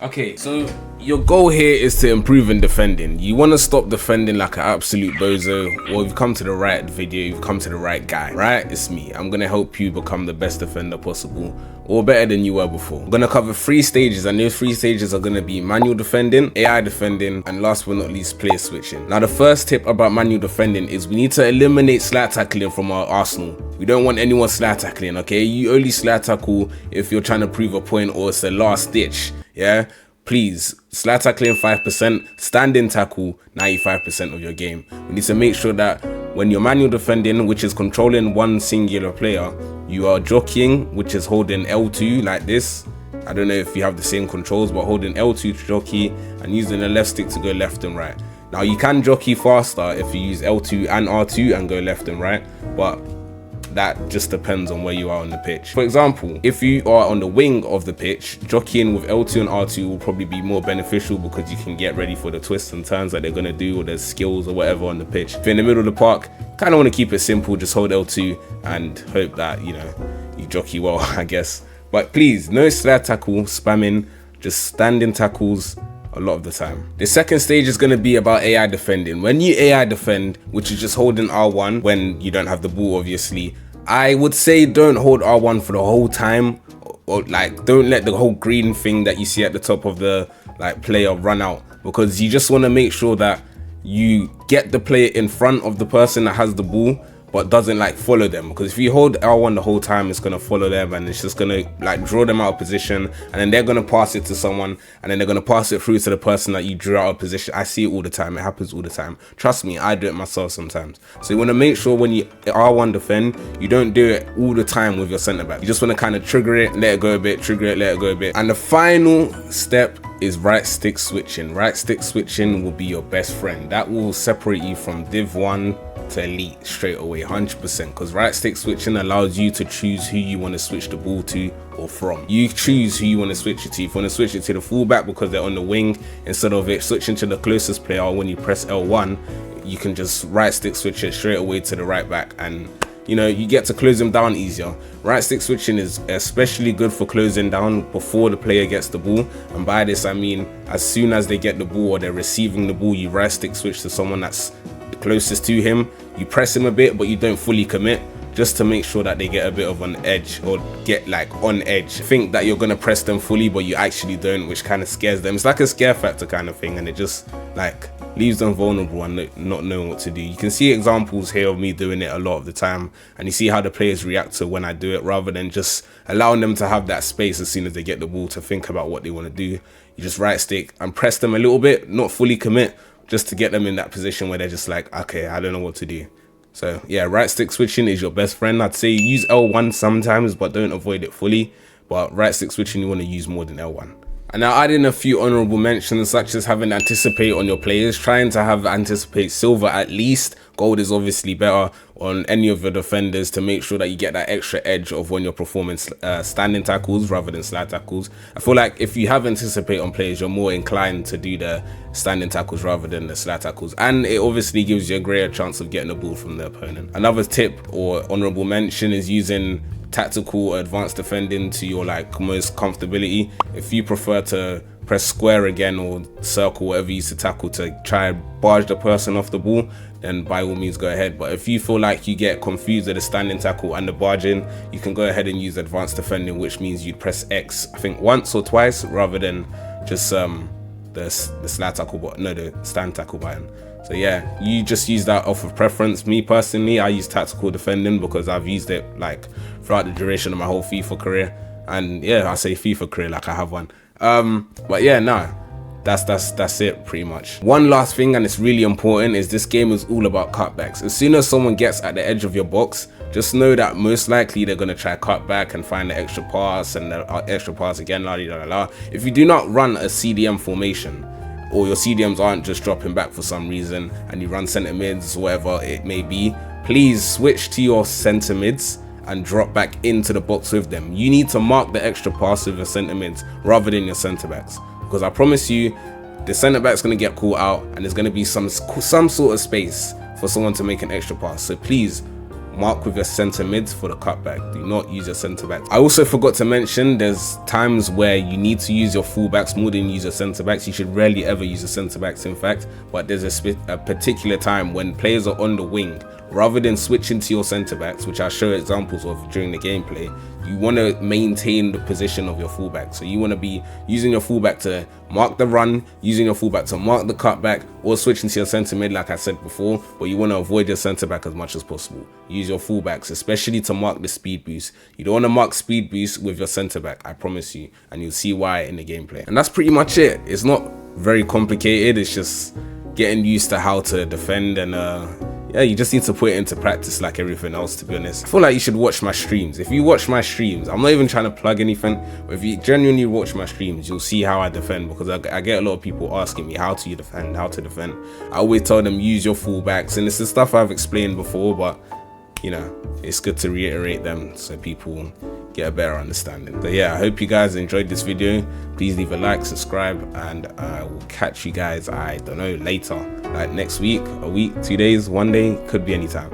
Okay, so your goal here is to improve in defending. You want to stop defending like an absolute bozo. Well, you've come to the right video, you've come to the right guy, right? It's me. I'm going to help you become the best defender possible, or better than you were before. I'm going to cover 3 stages, and those 3 stages are going to be manual defending, AI defending, and last but not least, player switching. Now, the first tip about manual defending is we need to eliminate slide tackling from our arsenal. We don't want anyone slide tackling, okay? You only slide tackle if you're trying to prove a point or it's the last ditch, yeah? Please, slide tackling 5%, standing tackle 95% of your game. We need to make sure that when you're manual defending, which is controlling one singular player, you are jockeying, which is holding L2 like this. I don't know if you have the same controls, but holding L2 to jockey and using the left stick to go left and right. Now, you can jockey faster if you use L2 and R2 and go left and right, but that just depends on where you are on the pitch. For example, if you are on the wing of the pitch, jockeying with L2 and R2 will probably be more beneficial because you can get ready for the twists and turns that they're going to do, or their skills or whatever on the pitch. If you're in the middle of the park, kind of want to keep it simple, just hold L2 and hope that, you know, you jockey well, I guess. But please, no slide tackle spamming, just standing tackles a lot of the time. The second stage is going to be about AI defending. When you AI defend, which is just holding R1 when you don't have the ball, obviously, I would say don't hold R1 for the whole time, or like don't let the whole green thing that you see at the top of the player run out, because you just want to make sure that you get the player in front of the person that has the ball but doesn't follow them, because if you hold R1 the whole time, it's going to follow them and it's just going to draw them out of position, and then they're going to pass it to someone, and then they're going to pass it through to the person that you drew out of position. I see it all the time. It happens all the time. Trust me, I do it myself sometimes. So you want to make sure when you R1 defend, you don't do it all the time with your centre back. You just want to kind of trigger it, let it go a bit, trigger it, let it go a bit. And the final step is right stick switching. Right stick switching will be your best friend. That will separate you from Div 1 to Elite straight away, 100%, because right stick switching allows you to choose who you want to switch the ball to or from. You choose who you want to switch it to. If you want to switch it to the fullback because they're on the wing, instead of it switching to the closest player, when you press L1, you can just right stick switch it straight away to the right back, and you know, you get to close them down easier. Right stick switching is especially good for closing down before the player gets the ball, and by this I mean as soon as they get the ball or they're receiving the ball, you right stick switch to someone that's closest to him. You press him a bit, but you don't fully commit, just to make sure that they get a bit of an edge, or get on edge. Think that you're gonna press them fully, but you actually don't, which kind of scares them. It's like a scare factor kind of thing, and it just leaves them vulnerable and not knowing what to do. You can see examples here of me doing it a lot of the time, and you see how the players react to when I do it, rather than just allowing them to have that space as soon as they get the ball to think about what they want to do. You just right stick and press them a little bit, not fully commit, just to get them in that position where they're just like, okay, I don't know what to do. So yeah, right stick switching is your best friend. I'd say use L1 sometimes, but don't avoid it fully. But right stick switching, you want to use more than L1. And now add in a few honorable mentions, such as having anticipate on your players, trying to have anticipate silver at least. Gold is obviously better on any of your defenders, to make sure that you get that extra edge of when you're performing standing tackles rather than slide tackles. I feel like if you have anticipate on players, you're more inclined to do the standing tackles rather than the slide tackles, and it obviously gives you a greater chance of getting the ball from the opponent. Another tip or honorable mention is using tactical or advanced defending to your most comfortability. If you prefer to press square again or circle, whatever you use to tackle, to try and barge the person off the ball, then by all means go ahead. But if you feel like you get confused with the standing tackle and the barging, you can go ahead and use advanced defending, which means you'd press X, I think once or twice, rather than just the slide tackle button, no, the stand tackle button. So yeah, you just use that off of preference. Me personally, I use tactical defending because I've used it throughout the duration of my whole FIFA career. And yeah, I say FIFA career like I have one. But yeah, nah, that's it pretty much. One last thing, and it's really important, is this game is all about cutbacks. As soon as someone gets at the edge of your box, just know that most likely they're going to try cut back and find the extra pass, and the extra pass again, la la la la. If you do not run a CDM formation, or your CDMs aren't just dropping back for some reason, and you run centre mids, whatever it may be, please switch to your centre mids and drop back into the box with them. You need to mark the extra pass with your centre mids rather than your centre backs, because I promise you, the centre back's going to get caught out, and there's going to be some sort of space for someone to make an extra pass. So please mark with your centre mids for the cutback. Do not use your centre backs. I also forgot to mention there's times where you need to use your fullbacks more than use your centre backs. You should rarely ever use your centre backs, in fact, but there's a particular time when players are on the wing. Rather than switching to your centre backs, which I'll show examples of during the gameplay, you want to maintain the position of your fullback. So you want to be using your fullback to mark the run, using your fullback to mark the cutback, or switching to your centre mid like I said before, but you want to avoid your centre back as much as possible. Use your fullbacks, especially to mark the speed boost. You don't want to mark speed boost with your centre back, I promise you, and you'll see why in the gameplay. And that's pretty much it. It's not very complicated, it's just getting used to how to defend, and yeah, you just need to put it into practice like everything else, to be honest. I feel like you should watch my streams. If you watch my streams, I'm not even trying to plug anything, but if you genuinely watch my streams, you'll see how I defend, because I get a lot of people asking me how to defend. I always tell them use your fullbacks, and it's the stuff I've explained before, but you know, it's good to reiterate them so people get a better understanding. But yeah, I hope you guys enjoyed this video. Please leave a like, subscribe, and I will catch you guys, I don't know, later, like next week, a week, 2 days, 1 day, could be anytime.